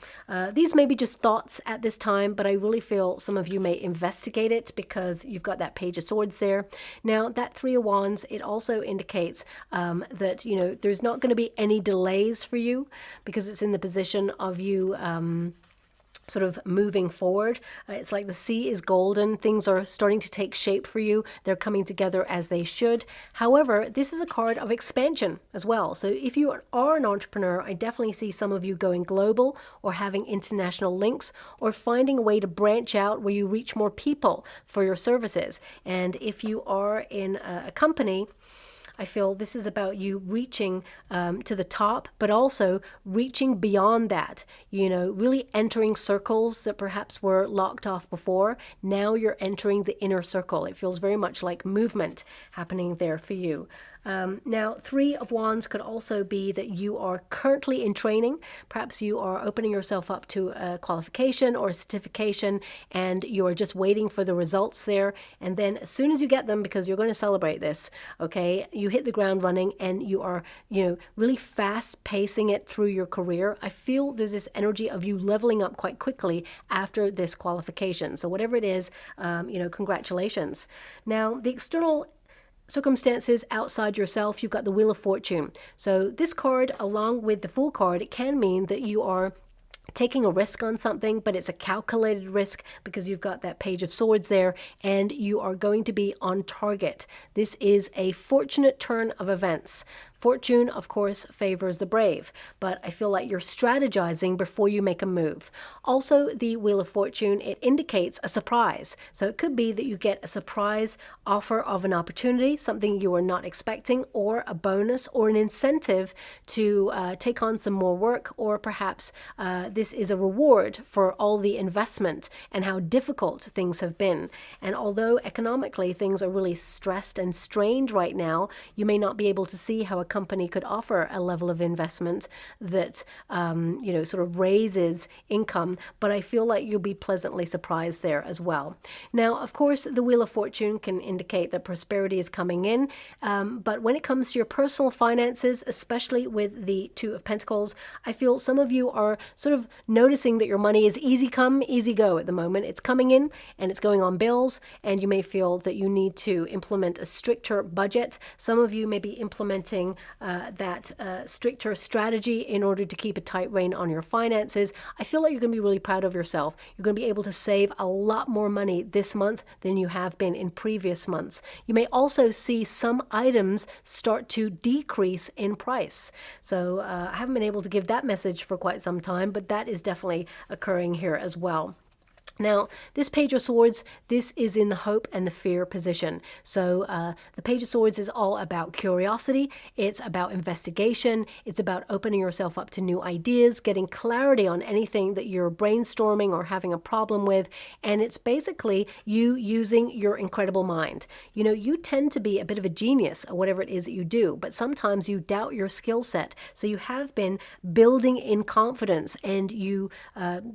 these may be just thoughts at this time, but I really feel some of you may investigate it because you've got that Page of Swords there. Now, that Three of Wands, it also indicates that, there's not going to be any delays for you because it's in the position of you sort of moving forward. It's like the sea is golden. Things are starting to take shape for you. They're coming together as they should. However, this is a card of expansion as well. So if you are an entrepreneur, I definitely see some of you going global or having international links or finding a way to branch out where you reach more people for your services. And if you are in a company, I feel this is about you reaching to the top, but also reaching beyond that, really entering circles that perhaps were locked off before. Now you're entering the inner circle. It feels very much like movement happening there for you. Now, Three of Wands could also be that you are currently in training. Perhaps you are opening yourself up to a qualification or a certification, and you are just waiting for the results there. And then as soon as you get them, because you're going to celebrate this, okay, you hit the ground running and you are, really fast pacing it through your career. I feel there's this energy of you leveling up quite quickly after this qualification. So whatever it is, congratulations. Now, the external circumstances outside yourself, you've got the Wheel of Fortune. So this card, along with the Fool card, it can mean that you are taking a risk on something, but it's a calculated risk because you've got that Page of Swords there, and you are going to be on target. This is a fortunate turn of events. Fortune, of course, favors the brave, but I feel like you're strategizing before you make a move. Also, the Wheel of Fortune, it indicates a surprise. So it could be that you get a surprise offer of an opportunity, something you were not expecting, or a bonus or an incentive to take on some more work, or perhaps this is a reward for all the investment and how difficult things have been. And although economically things are really stressed and strained right now, you may not be able to see how a company could offer a level of investment that sort of raises income, but I feel like you'll be pleasantly surprised there as well. Now, of course, the Wheel of Fortune can indicate that prosperity is coming in, but when it comes to your personal finances, especially with the Two of Pentacles, I feel some of you are sort of noticing that your money is easy come, easy go at the moment. It's coming in and it's going on bills, and you may feel that you need to implement a stricter budget. Some of you may be implementing that stricter strategy in order to keep a tight rein on your finances. I feel like you're going to be really proud of yourself. You're going to be able to save a lot more money this month than you have been in previous months. You may also see some items start to decrease in price. So I haven't been able to give that message for quite some time, but that is definitely occurring here as well. Now, this Page of Swords, this is in the hope and the fear position. So the Page of Swords is all about curiosity. It's about investigation. It's about opening yourself up to new ideas, getting clarity on anything that you're brainstorming or having a problem with. And it's basically you using your incredible mind. You tend to be a bit of a genius at whatever it is that you do, but sometimes you doubt your skill set. So you have been building in confidence, and you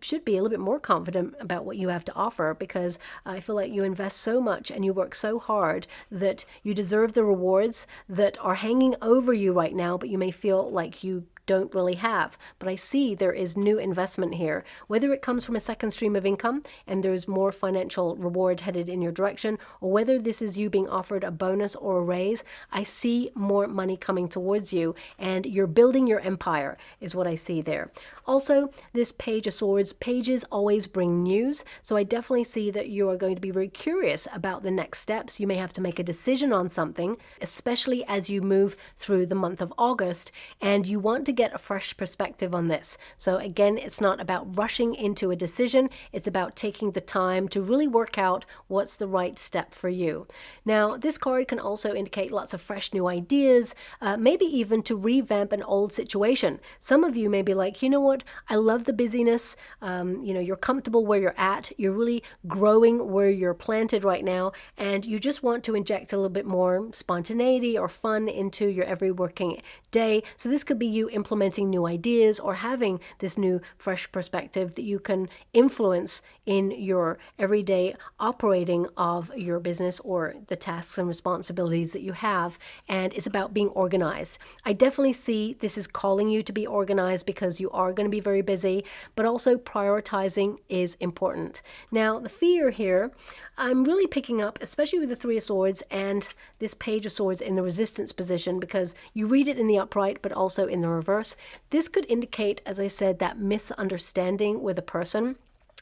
should be a little bit more confident about what you have to offer, because I feel like you invest so much and you work so hard that you deserve the rewards that are hanging over you right now, but you may feel like you don't really have. But I see there is new investment here, whether it comes from a second stream of income and there's more financial reward headed in your direction, or whether this is you being offered a bonus or a raise. I see more money coming towards you, and you're building your empire is what I see there. Also, this Page of Swords, pages always bring news. So I definitely see that you are going to be very curious about the next steps. You may have to make a decision on something, especially as you move through the month of August, and you want to get a fresh perspective on this. So again, it's not about rushing into a decision. It's about taking the time to really work out what's the right step for you. Now, this card can also indicate lots of fresh new ideas, maybe even to revamp an old situation. Some of you may be like, you know what, I love the busyness. You're comfortable where you're at. You're really growing where you're planted right now, and you just want to inject a little bit more spontaneity or fun into your every working day. So this could be you implementing new ideas or having this new fresh perspective that you can influence in your everyday operating of your business or the tasks and responsibilities that you have. And it's about being organized. I definitely see this is calling you to be organized because you are going to be very busy, but also prioritizing is important. Now, the fear here, I'm really picking up, especially with the Three of Swords and this Page of Swords in the resistance position, because you read it in the upright, but also in the reverse. This could indicate, as I said, that misunderstanding with a person.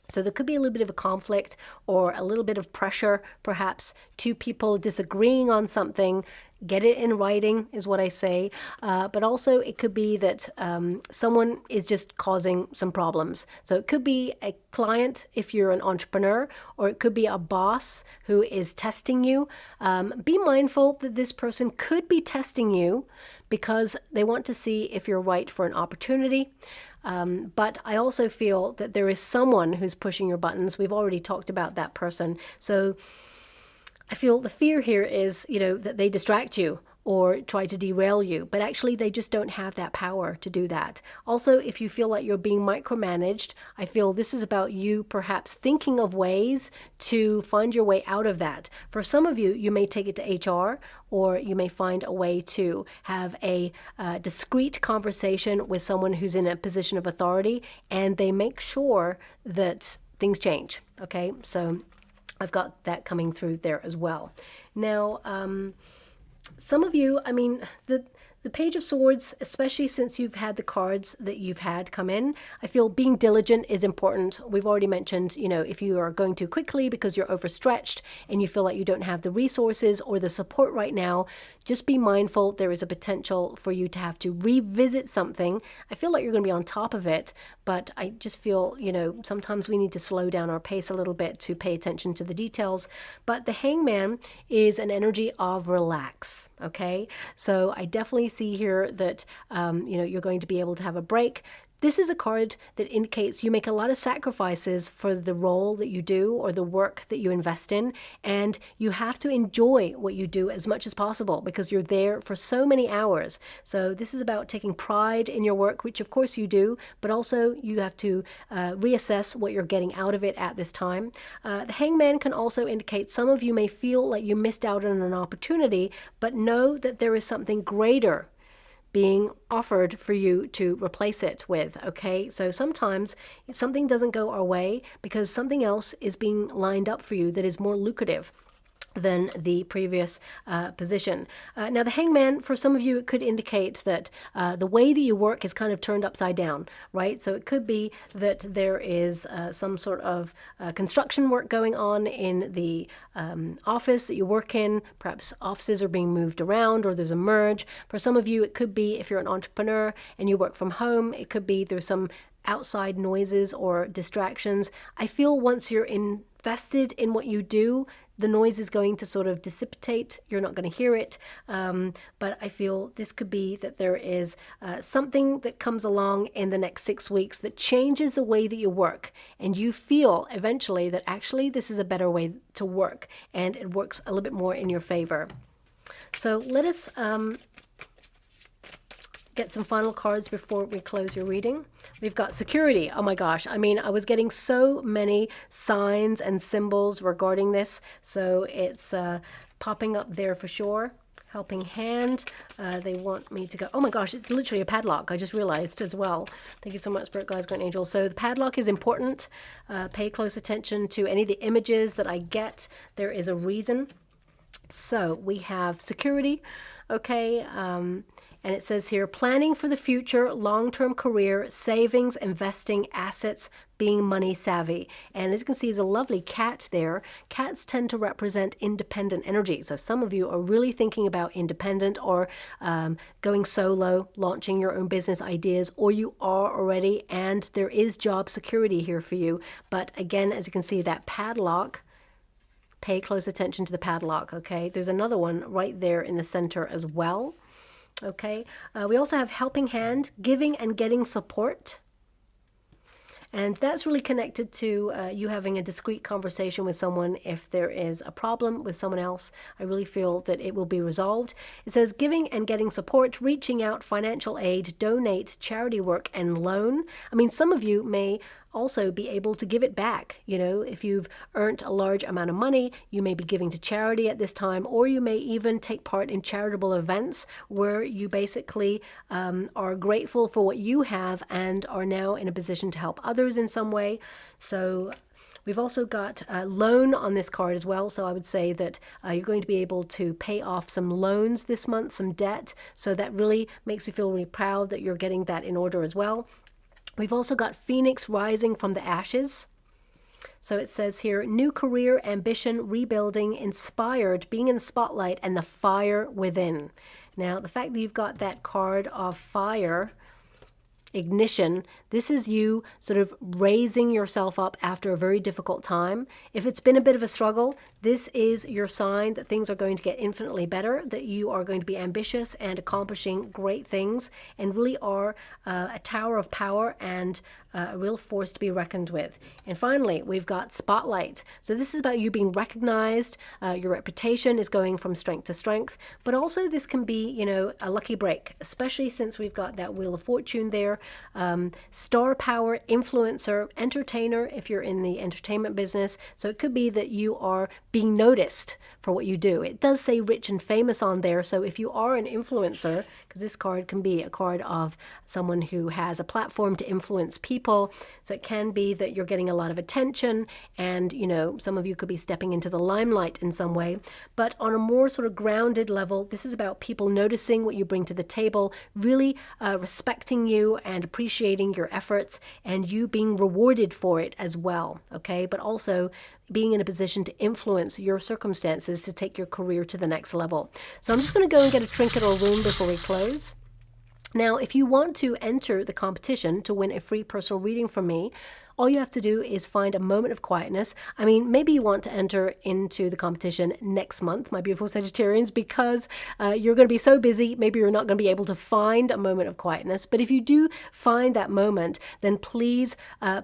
So there could be a little bit of a conflict or a little bit of pressure, perhaps two people disagreeing on something. Get it in writing is what I say. But also it could be that someone is just causing some problems. So it could be a client if you're an entrepreneur, or it could be a boss who is testing you. Be mindful that this person could be testing you because they want to see if you're right for an opportunity. But I also feel that there is someone who's pushing your buttons. We've already talked about that person. So I feel the fear here is, that they distract you, or try to derail you, but actually they just don't have that power to do that. Also, if you feel like you're being micromanaged, I feel this is about you perhaps thinking of ways to find your way out of that. For some of you, you may take it to HR, or you may find a way to have a discreet conversation with someone who's in a position of authority, and they make sure that things change. Okay, so I've got that coming through there as well. Now, some of you, I mean, the Page of Swords, especially since you've had the cards that you've had come in, I feel being diligent is important. We've already mentioned, you know, if you are going too quickly because you're overstretched and you feel like you don't have the resources or the support right now, just be mindful there is a potential for you to have to revisit something. I feel like you're going to be on top of it, but I just feel, you know, sometimes we need to slow down our pace a little bit to pay attention to the details. But the Hangman is an energy of relax, okay? So I definitely see here that you know, you're going to be able to have a break. This is a card that indicates you make a lot of sacrifices for the role that you do or the work that you invest in, and you have to enjoy what you do as much as possible because you're there for so many hours. So this is about taking pride in your work, which of course you do, but also you have to reassess what you're getting out of it at this time. The Hangman can also indicate some of you may feel like you missed out on an opportunity, but know that there is something greater being offered for you to replace it with, okay? So sometimes something doesn't go our way because something else is being lined up for you that is more lucrative than the previous position. Now the Hangman, for some of you, it could indicate that the way that you work is kind of turned upside down, right? So it could be that there is some sort of construction work going on in the office that you work in. Perhaps offices are being moved around or there's a merge. For some of you, it could be if you're an entrepreneur and you work from home, it could be there's some outside noises or distractions. I feel once you're invested in what you do, the noise is going to sort of dissipate. You're not going to hear it. But I feel this could be that there is something that comes along in the next 6 weeks that changes the way that you work. And you feel eventually that actually this is a better way to work and it works a little bit more in your favor. So let us get some final cards before we close your reading. We've got security. Oh my gosh. I mean, I was getting so many signs and symbols regarding this. So it's popping up there for sure. Helping hand. They want me to go. Oh my gosh, it's literally a padlock. I just realized as well. Thank you so much, Spirit Guides, Guardian Angels. So the padlock is important. Pay close attention to any of the images that I get. There is a reason. So we have security. Okay. And it says here, planning for the future, long-term career, savings, investing, assets, being money savvy. And as you can see, there's a lovely cat there. Cats tend to represent independent energy. So some of you are really thinking about independent or going solo, launching your own business ideas, or you are already, and there is job security here for you. But again, as you can see, that padlock, pay close attention to the padlock, okay? There's another one right there in the center as well. Okay, we also have helping hand, giving and getting support. And that's really connected to you having a discreet conversation with someone if there is a problem with someone else. I really feel that it will be resolved. It says giving and getting support, reaching out, financial aid, donate, charity work, and loan. I mean, some of you may also be able to give it back. You know, if you've earned a large amount of money, you may be giving to charity at this time, or you may even take part in charitable events where you basically are grateful for what you have and are now in a position to help others in some way. So we've also got a loan on this card as well. So I would say that you're going to be able to pay off some loans this month, some debt. So that really makes you feel really proud that you're getting that in order as well. We've also got Phoenix rising from the ashes. So it says here, new career, ambition, rebuilding, inspired, being in the spotlight, and the fire within. Now, the fact that you've got that card of fire, ignition. This is you sort of raising yourself up after a very difficult time. If it's been a bit of a struggle, this is your sign that things are going to get infinitely better, that you are going to be ambitious and accomplishing great things, and really are a tower of power and a real force to be reckoned with. And finally, we've got spotlight. So this is about you being recognized. Your reputation is going from strength to strength, but also this can be, you know, a lucky break, especially since we've got that Wheel of Fortune there. Star power, influencer, entertainer, if you're in the entertainment business. So it could be that you are being noticed for what you do. It does say rich and famous on there. So if you are an influencer, because this card can be a card of someone who has a platform to influence people. So it can be that you're getting a lot of attention and, you know, some of you could be stepping into the limelight in some way. But on a more sort of grounded level, this is about people noticing what you bring to the table, really respecting you and appreciating your efforts, and you being rewarded for it as well, okay? But also being in a position to influence your circumstances to take your career to the next level. So I'm just going to go and get a trinket or rune before we close. Now, if you want to enter the competition to win a free personal reading from me, all you have to do is find a moment of quietness. I mean, maybe you want to enter into the competition next month, my beautiful Sagittarians, because you're going to be so busy, maybe you're not going to be able to find a moment of quietness. But if you do find that moment, then please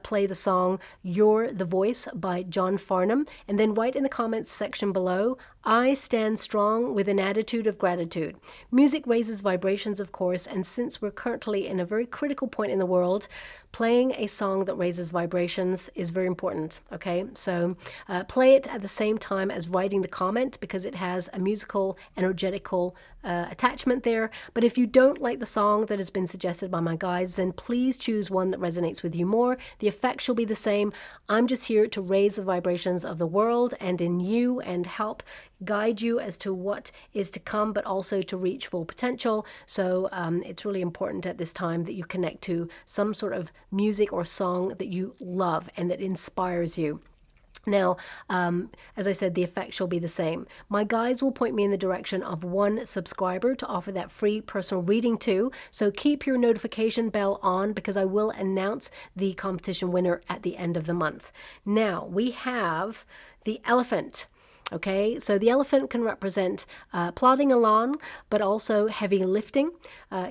play the song You're the Voice by John Farnham, and then write in the comments section below, I stand strong with an attitude of gratitude. Music raises vibrations, of course, and since we're currently in a very critical point in the world, playing a song that raises vibrations is very important, okay? So play it at the same time as writing the comment because it has a musical, energetical attachment there. But if you don't like the song that has been suggested by my guides, then please choose one that resonates with you more. The effect shall be the same. I'm just here to raise the vibrations of the world and in you and help guide you as to what is to come, but also to reach full potential. So it's really important at this time that you connect to some sort of music or song that you love and that inspires you. Now, as I said, the effect shall be the same. My guides will point me in the direction of one subscriber to offer that free personal reading to. So keep your notification bell on because I will announce the competition winner at the end of the month. Now, we have the elephant. Okay, so the elephant can represent plodding along, but also heavy lifting.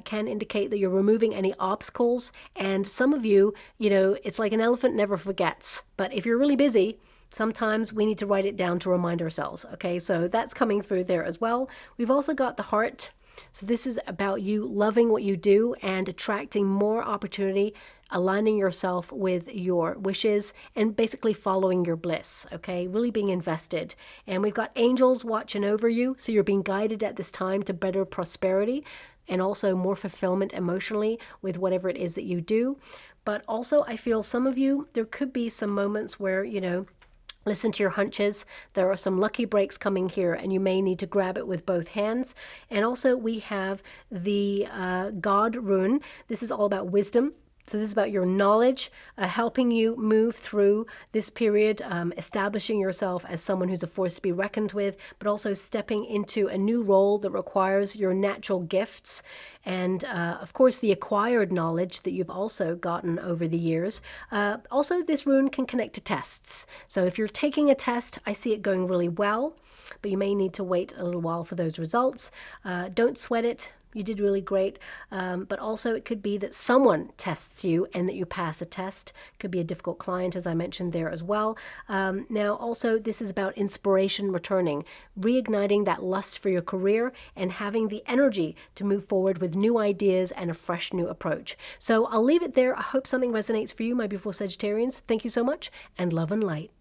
Can indicate that you're removing any obstacles. And some of you, you know, it's like an elephant never forgets. But if you're really busy, sometimes we need to write it down to remind ourselves. Okay, so that's coming through there as well. We've also got the heart. So this is about you loving what you do and attracting more opportunity, aligning yourself with your wishes and basically following your bliss, okay? Really being invested. And we've got angels watching over you. So you're being guided at this time to better prosperity and also more fulfillment emotionally with whatever it is that you do. But also I feel some of you, there could be some moments where, you know, listen to your hunches. There are some lucky breaks coming here and you may need to grab it with both hands. And also we have the God rune. This is all about wisdom. So this is about your knowledge, helping you move through this period, establishing yourself as someone who's a force to be reckoned with, but also stepping into a new role that requires your natural gifts and, of course, the acquired knowledge that you've also gotten over the years. Also, this rune can connect to tests. So if you're taking a test, I see it going really well, but you may need to wait a little while for those results. Don't sweat it. You did really great, but also it could be that someone tests you and that you pass a test. Could be a difficult client, as I mentioned there as well. Now, also, this is about inspiration returning, reigniting that lust for your career and having the energy to move forward with new ideas and a fresh new approach. So I'll leave it there. I hope something resonates for you, my beautiful Sagittarians. Thank you so much, and love and light.